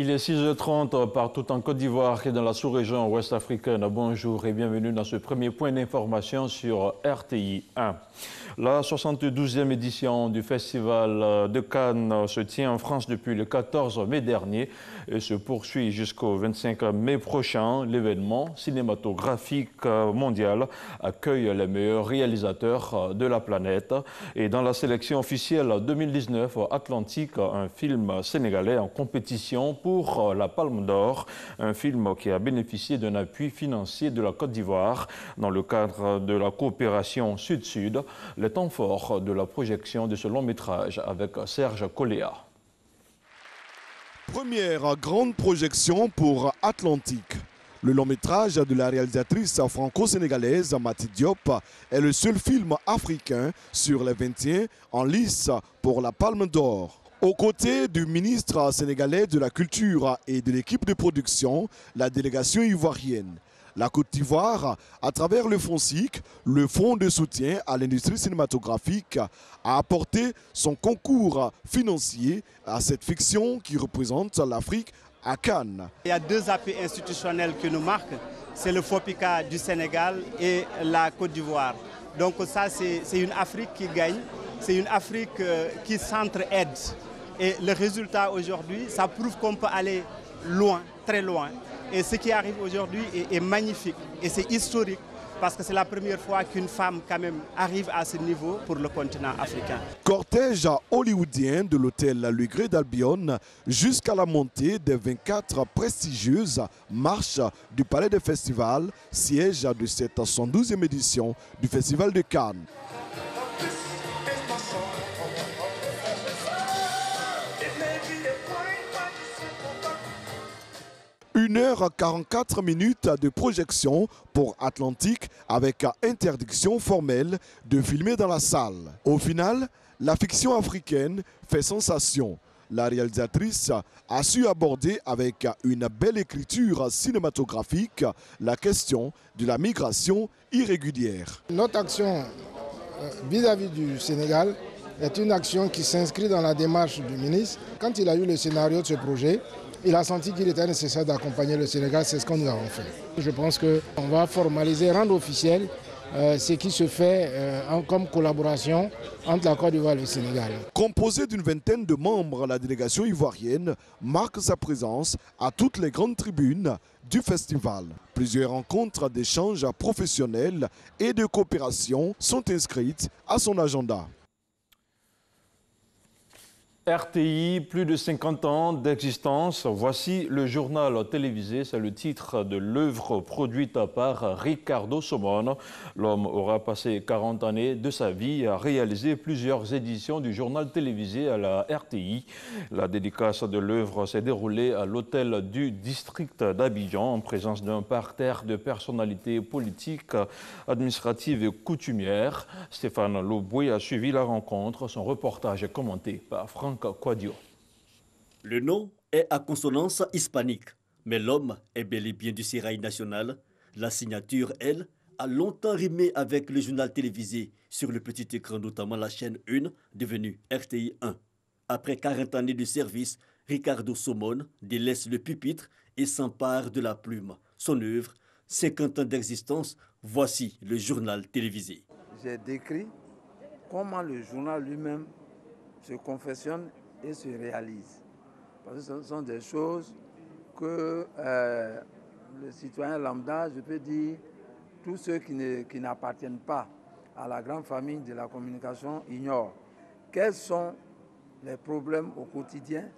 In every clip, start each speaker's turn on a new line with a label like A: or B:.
A: Il est 6h30 partout en Côte d'Ivoire et dans la sous-région ouest africaine. Bonjour et bienvenue dans ce premier point d'information sur RTI 1. La 72e édition du Festival de Cannes se tient en France depuis le 14 mai dernier et se poursuit jusqu'au 25 mai prochain. L'événement cinématographique mondial accueille les meilleurs réalisateurs de la planète. Et dans la sélection officielle 2019, Atlantique, un film sénégalais en compétition pour la Palme d'Or, un film qui a bénéficié d'un appui financier de la Côte d'Ivoire dans le cadre de la coopération Sud-Sud. Les temps forts de la projection de ce long métrage avec Serge Coléa.
B: Première grande projection pour Atlantique. Le long métrage de la réalisatrice franco-sénégalaise Mati Diop est le seul film africain sur les 21 en lice pour la Palme d'Or. Aux côtés du ministre sénégalais de la Culture et de l'équipe de production, la délégation ivoirienne. La Côte d'Ivoire, à travers le FONSIC, le Fonds de soutien à l'industrie cinématographique, a apporté son concours financier à cette fiction qui représente l'Afrique à Cannes.
C: Il y a deux appuis institutionnels qui nous marquent, c'est le FOPICA du Sénégal et la Côte d'Ivoire. Donc ça, c'est une Afrique qui gagne, c'est une Afrique qui s'entraide. Et le résultat aujourd'hui, ça prouve qu'on peut aller loin, très loin. Et ce qui arrive aujourd'hui est magnifique et c'est historique parce que c'est la première fois qu'une femme quand même arrive à ce niveau pour le continent africain.
B: Cortège hollywoodien de l'hôtel Le Gré d'Albion jusqu'à la montée des 24 prestigieuses marches du Palais des Festivals, siège de cette 112e édition du Festival de Cannes. 1h44 de projection pour Atlantique avec interdiction formelle de filmer dans la salle. Au final, la fiction africaine fait sensation. La réalisatrice a su aborder avec une belle écriture cinématographique la question de la migration irrégulière.
D: Notre action vis-à-vis du Sénégal est une action qui s'inscrit dans la démarche du ministre. Quand il a eu le scénario de ce projet, il a senti qu'il était nécessaire d'accompagner le Sénégal, c'est ce qu'on nous avons fait. Je pense qu'on va formaliser, rendre officiel ce qui se fait comme collaboration entre la Côte d'Ivoire et le Sénégal.
B: Composée d'une vingtaine de membres, la délégation ivoirienne marque sa présence à toutes les grandes tribunes du festival. Plusieurs rencontres d'échanges professionnels et de coopération sont inscrites à son agenda.
A: RTI, plus de 50 ans d'existence. Voici le journal télévisé. C'est le titre de l'œuvre produite par Ricardo Somone. L'homme aura passé 40 années de sa vie à réaliser plusieurs éditions du journal télévisé à la RTI. La dédicace de l'œuvre s'est déroulée à l'hôtel du district d'Abidjan en présence d'un parterre de personnalités politiques, administratives et coutumières. Stéphane Loboué a suivi la rencontre. Son reportage est commenté par Franck Quadio.
E: Le nom est à consonance hispanique, mais l'homme est bel et bien du sérail national. La signature, elle, a longtemps rimé avec le journal télévisé sur le petit écran, notamment la chaîne 1, devenue RTI 1. Après 40 années de service, Ricardo Somone délaisse le pupitre et s'empare de la plume. Son œuvre, 50 ans d'existence, voici le journal télévisé.
F: J'ai décrit comment le journal lui-même se confectionne et se réalise. Parce que ce sont des choses que le citoyen lambda, je peux dire, tous ceux qui n'appartiennent pas à la grande famille de la communication ignorent. Quels sont les problèmes au quotidien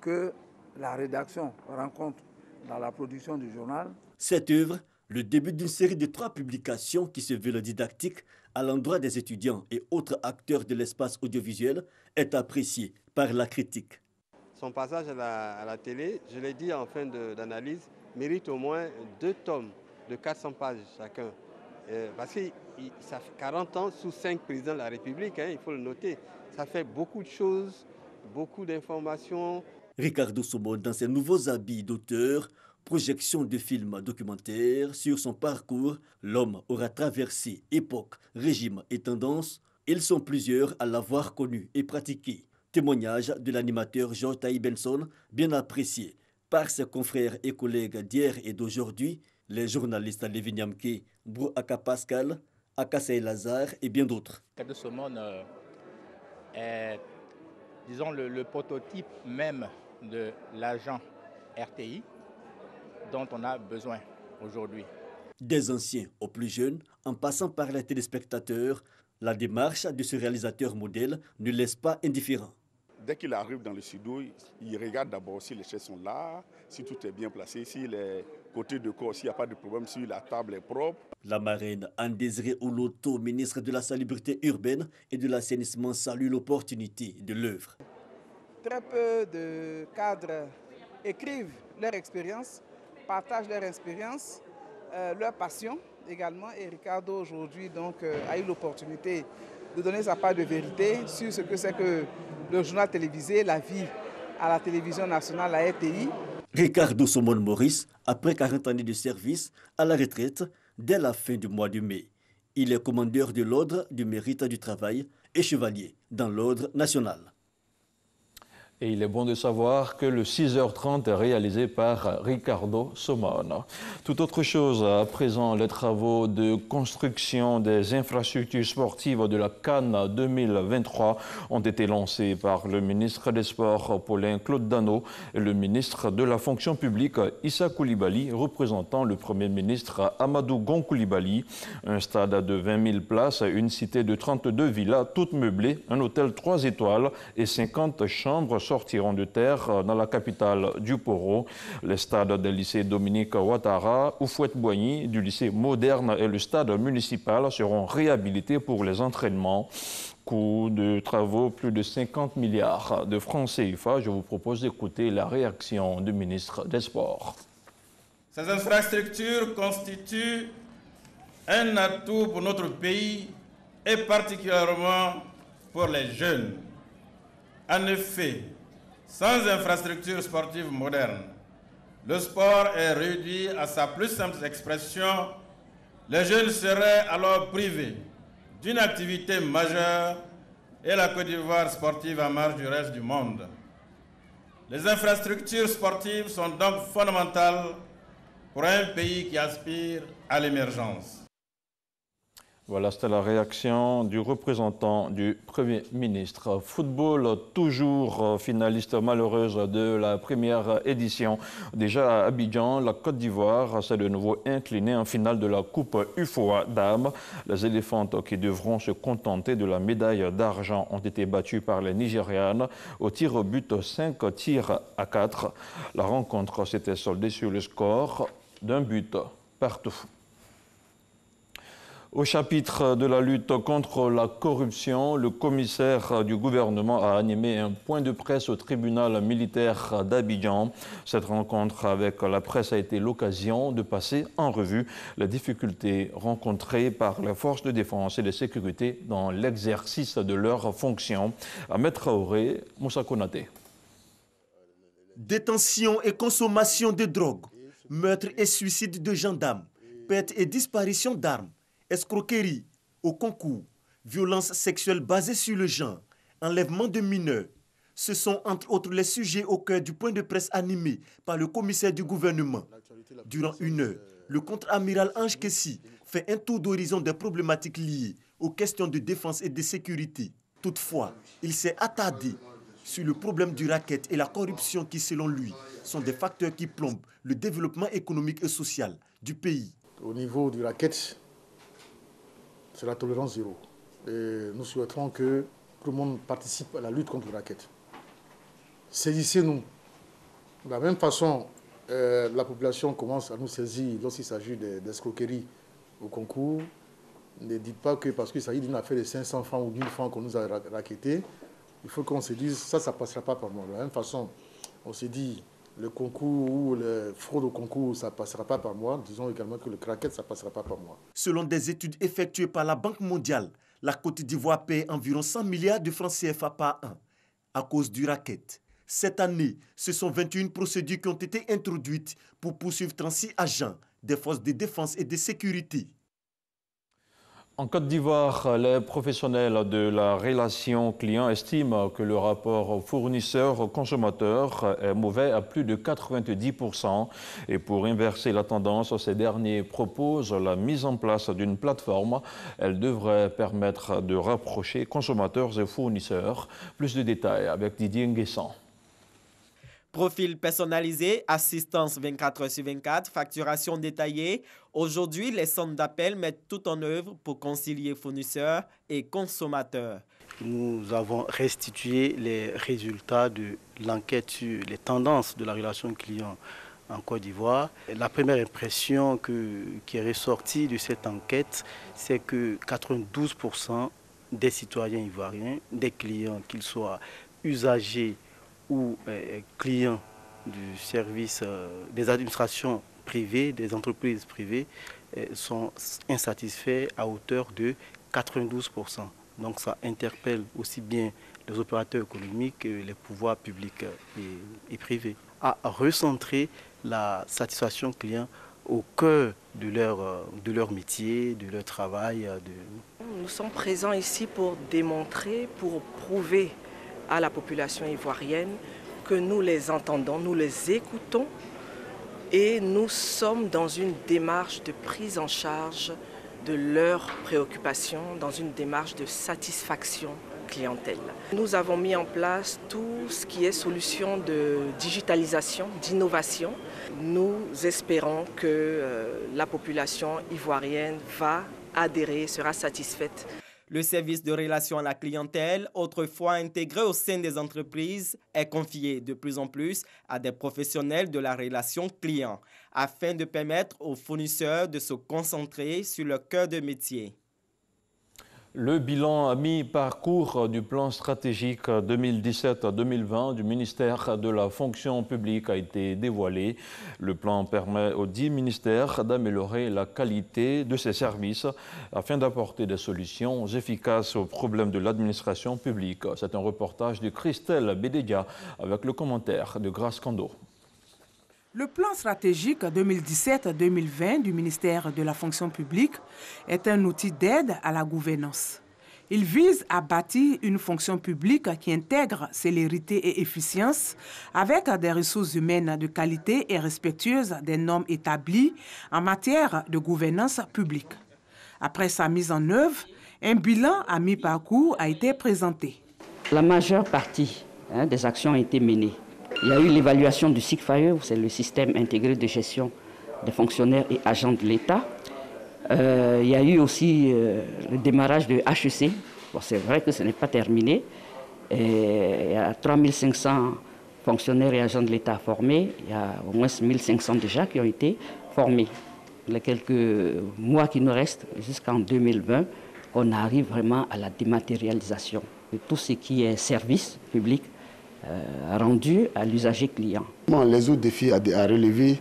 F: que la rédaction rencontre dans la production du journal?
E: Cette œuvre, le début d'une série de 3 publications qui se veulent didactiques à l'endroit des étudiants et autres acteurs de l'espace audiovisuel, est apprécié par la critique.
G: Son passage à la télé, je l'ai dit en fin d'analyse, mérite au moins 2 tomes de 400 pages chacun. Parce que ça fait 40 ans sous 5 présidents de la République, il faut le noter. Ça fait beaucoup de choses, beaucoup d'informations.
E: Ricardo Somone, dans ses nouveaux habits d'auteur, projection de films documentaires sur son parcours, l'homme aura traversé époques, régimes et tendances. Ils sont plusieurs à l'avoir connu et pratiqué. Témoignage de l'animateur George Taï Benson, bien apprécié par ses confrères et collègues d'hier et d'aujourd'hui, les journalistes Lévi Niamke, Brou Aka Pascal, Akassei Lazare et bien d'autres.
H: Ricardo Somone est, disons, le prototype même de l'agent RTI dont on a besoin aujourd'hui.
E: Des anciens aux plus jeunes, en passant par les téléspectateurs, la démarche de ce réalisateur modèle ne laisse pas indifférent.
I: Dès qu'il arrive dans le studio, il regarde d'abord si les chaises sont là, si tout est bien placé, si les côtés de corps, s'il n'y a pas de problème, si la table est propre.
E: La marraine Anne-Désirée Oloto, ministre de la Salubrité urbaine et de l'assainissement, salue l'opportunité de l'œuvre.
J: Très peu de cadres écrivent leur expérience, partagent leur expérience, leur passion également. Et Ricardo aujourd'hui donc a eu l'opportunité de donner sa part de vérité sur ce que c'est que le journal télévisé, la vie à la télévision nationale, la RTI.
E: Ricardo Somone Maurice, après 40 années de service, à la retraite dès la fin du mois de mai. Il est commandeur de l'Ordre du Mérite du Travail et chevalier dans l'Ordre national.
A: Et il est bon de savoir que le 6h30 est réalisé par Ricardo Somone. Tout autre chose, à présent, les travaux de construction des infrastructures sportives de la CAN 2023 ont été lancés par le ministre des Sports, Paulin Claude Dano, et le ministre de la Fonction publique, Issa Coulibaly, représentant le Premier ministre Amadou Gon Coulibaly. Un stade de 20 000 places, une cité de 32 villas, toutes meublées, un hôtel 3 étoiles et 50 chambres sortiront de terre dans la capitale du Poro. Les stades des lycées Dominique Ouattara, Houphouët-Boigny, du lycée moderne et le stade municipal seront réhabilités pour les entraînements. Coût de travaux, plus de 50 milliards de francs CFA. Je vous propose d'écouter la réaction du ministre des Sports.
K: Ces infrastructures constituent un atout pour notre pays et particulièrement pour les jeunes. En effet, sans infrastructures sportives modernes, le sport est réduit à sa plus simple expression. Les jeunes seraient alors privés d'une activité majeure et la Côte d'Ivoire sportive en marge du reste du monde. Les infrastructures sportives sont donc fondamentales pour un pays qui aspire à l'émergence.
A: Voilà, c'était la réaction du représentant du Premier ministre. Football, toujours finaliste malheureuse de la première édition. Déjà à Abidjan, la Côte d'Ivoire s'est de nouveau inclinée en finale de la Coupe UFOA Dames. Les éléphantes qui devront se contenter de la médaille d'argent ont été battues par les Nigérianes au tir au but 5 tirs à 4. La rencontre s'était soldée sur le score d'un but partout. Au chapitre de la lutte contre la corruption, le commissaire du gouvernement a animé un point de presse au tribunal militaire d'Abidjan. Cette rencontre avec la presse a été l'occasion de passer en revue les difficultés rencontrées par les forces de défense et de sécurité dans l'exercice de leurs fonctions. Ahmed Traoré, Moussa Konaté.
L: Détention et consommation de drogue, meurtre et suicide de gendarmes, perte et disparition d'armes, escroquerie au concours, violence sexuelle basée sur le genre, enlèvement de mineurs. Ce sont entre autres les sujets au cœur du point de presse animé par le commissaire du gouvernement. Durant une heure, le contre-amiral Ange Kessi fait un tour d'horizon des problématiques liées aux questions de défense et de sécurité. Toutefois, il s'est attardé sur le problème du racket et la corruption qui, selon lui, sont des facteurs qui plombent le développement économique et social du pays.
M: Au niveau du racket, c'est la tolérance zéro. Et nous souhaiterons que tout le monde participe à la lutte contre le racket. Saisissez-nous. De la même façon, la population commence à nous saisir lorsqu'il s'agit d'escroqueries au concours. Ne dites pas que parce qu'il s'agit d'une affaire de 500 francs ou 1000 francs qu'on nous a racketté, il faut qu'on se dise ça ne passera pas par moi. De la même façon, on se dit le concours ou le fraude au concours, ça ne passera pas par moi. Disons également que le racket, ça ne passera pas par moi.
L: Selon des études effectuées par la Banque mondiale, la Côte d'Ivoire paie environ 100 milliards de francs CFA par an à cause du racket. Cette année, ce sont 21 procédures qui ont été introduites pour poursuivre 36 agents des forces de défense et de sécurité.
A: En Côte d'Ivoire, les professionnels de la relation client estiment que le rapport fournisseur-consommateur est mauvais à plus de 90%. Et pour inverser la tendance, ces derniers proposent la mise en place d'une plateforme. Elle devrait permettre de rapprocher consommateurs et fournisseurs. Plus de détails avec Didier Nguessan.
N: Profil personnalisé, assistance 24h/24, facturation détaillée. Aujourd'hui, les centres d'appel mettent tout en œuvre pour concilier fournisseurs et consommateurs.
O: Nous avons restitué les résultats de l'enquête sur les tendances de la relation client en Côte d'Ivoire. La première impression qui est ressortie de cette enquête, c'est que 92% des citoyens ivoiriens, des clients, qu'ils soient usagers ou clients du service des administrations privées, des entreprises privées, sont insatisfaits à hauteur de 92%. Donc ça interpelle aussi bien les opérateurs économiques que les pouvoirs publics et privés à recentrer la satisfaction client au cœur de leur métier, de leur travail.
P: Nous sommes présents ici pour démontrer, pour prouver à la population ivoirienne que nous les entendons, nous les écoutons et nous sommes dans une démarche de prise en charge de leurs préoccupations, dans une démarche de satisfaction clientèle. Nous avons mis en place tout ce qui est solution de digitalisation, d'innovation. Nous espérons que la population ivoirienne va adhérer, sera satisfaite.
N: Le service de relation à la clientèle, autrefois intégré au sein des entreprises, est confié de plus en plus à des professionnels de la relation client, afin de permettre aux fournisseurs de se concentrer sur leur cœur de métier.
A: Le bilan à mi-parcours du plan stratégique 2017-2020 du ministère de la fonction publique a été dévoilé. Le plan permet aux 10 ministères d'améliorer la qualité de ses services afin d'apporter des solutions efficaces aux problèmes de l'administration publique. C'est un reportage de Christelle Bédédia avec le commentaire de Grace Kando.
Q: Le plan stratégique 2017-2020 du ministère de la fonction publique est un outil d'aide à la gouvernance. Il vise à bâtir une fonction publique qui intègre célérité et efficience avec des ressources humaines de qualité et respectueuses des normes établies en matière de gouvernance publique. Après sa mise en œuvre, un bilan à mi-parcours a été présenté.
R: La majeure partie des actions a été menée. Il y a eu l'évaluation du SIGFAE, c'est le système intégré de gestion des fonctionnaires et agents de l'État. Il y a eu aussi le démarrage de HEC. Bon, c'est vrai que ce n'est pas terminé. Il y a 3500 fonctionnaires et agents de l'État formés. Il y a au moins 1500 déjà qui ont été formés. Les quelques mois qui nous restent jusqu'en 2020, on arrive vraiment à la dématérialisation de tout ce qui est service public rendu à l'usager client.
S: Les autres défis à relever,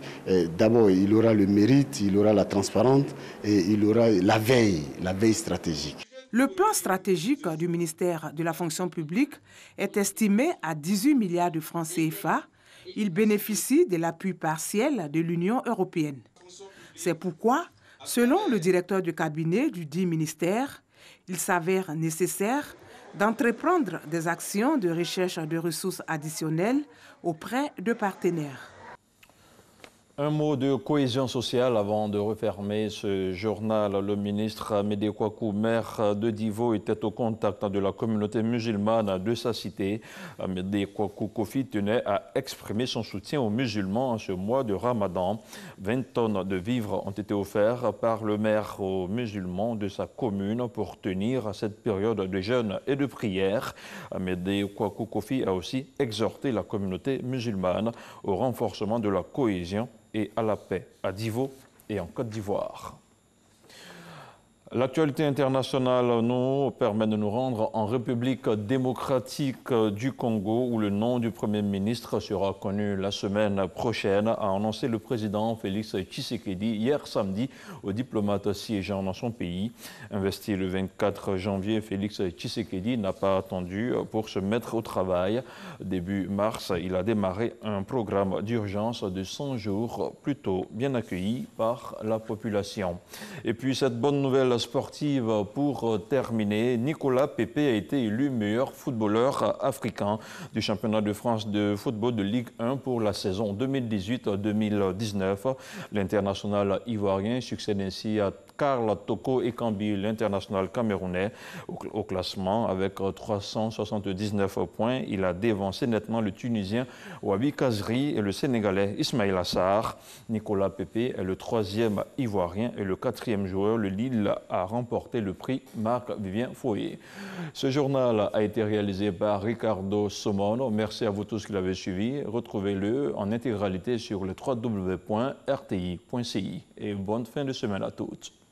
S: d'abord il aura le mérite, il aura la transparence et il aura la veille stratégique.
Q: Le plan stratégique du ministère de la fonction publique est estimé à 18 milliards de francs CFA. Il bénéficie de l'appui partiel de l'Union européenne. C'est pourquoi, selon le directeur de cabinet du dit ministère, il s'avère nécessaire d'entreprendre des actions de recherche de ressources additionnelles auprès de partenaires.
A: Un mot de cohésion sociale avant de refermer ce journal. Le ministre Amédée Kouakou, maire de Divo, était au contact de la communauté musulmane de sa cité. Amédée Kouakou Kofi tenait à exprimer son soutien aux musulmans en ce mois de Ramadan. 20 tonnes de vivres ont été offerts par le maire aux musulmans de sa commune pour tenir cette période de jeûne et de prière. Amédée Kouakou Kofi a aussi exhorté la communauté musulmane au renforcement de la cohésion et à la paix à Divo et en Côte d'Ivoire. L'actualité internationale nous permet de nous rendre en République démocratique du Congo où le nom du Premier ministre sera connu la semaine prochaine, a annoncé le président Félix Tshisekedi hier samedi aux diplomates siégeant dans son pays. Investi le 24 janvier, Félix Tshisekedi n'a pas attendu pour se mettre au travail. Début mars, il a démarré un programme d'urgence de 100 jours, plutôt bien accueilli par la population. Et puis cette bonne nouvelle nouvelle sportive pour terminer. Nicolas Pepe a été élu meilleur footballeur africain du championnat de France de football de Ligue 1 pour la saison 2018-2019. L'international ivoirien succède ainsi à Karl Toko Ekambi, l'international camerounais, au classement avec 379 points. Il a dévancé nettement le Tunisien Wabi Kazri et le Sénégalais Ismaïla Sarr. Nicolas Pepe est le 3e ivoirien et le 4e joueur. Le Lille a remporté le prix Marc-Vivien Foyer. Ce journal a été réalisé par Ricardo Somon. Merci à vous tous qui l'avez suivi. Retrouvez-le en intégralité sur le www.rti.ci. Et bonne fin de semaine à toutes.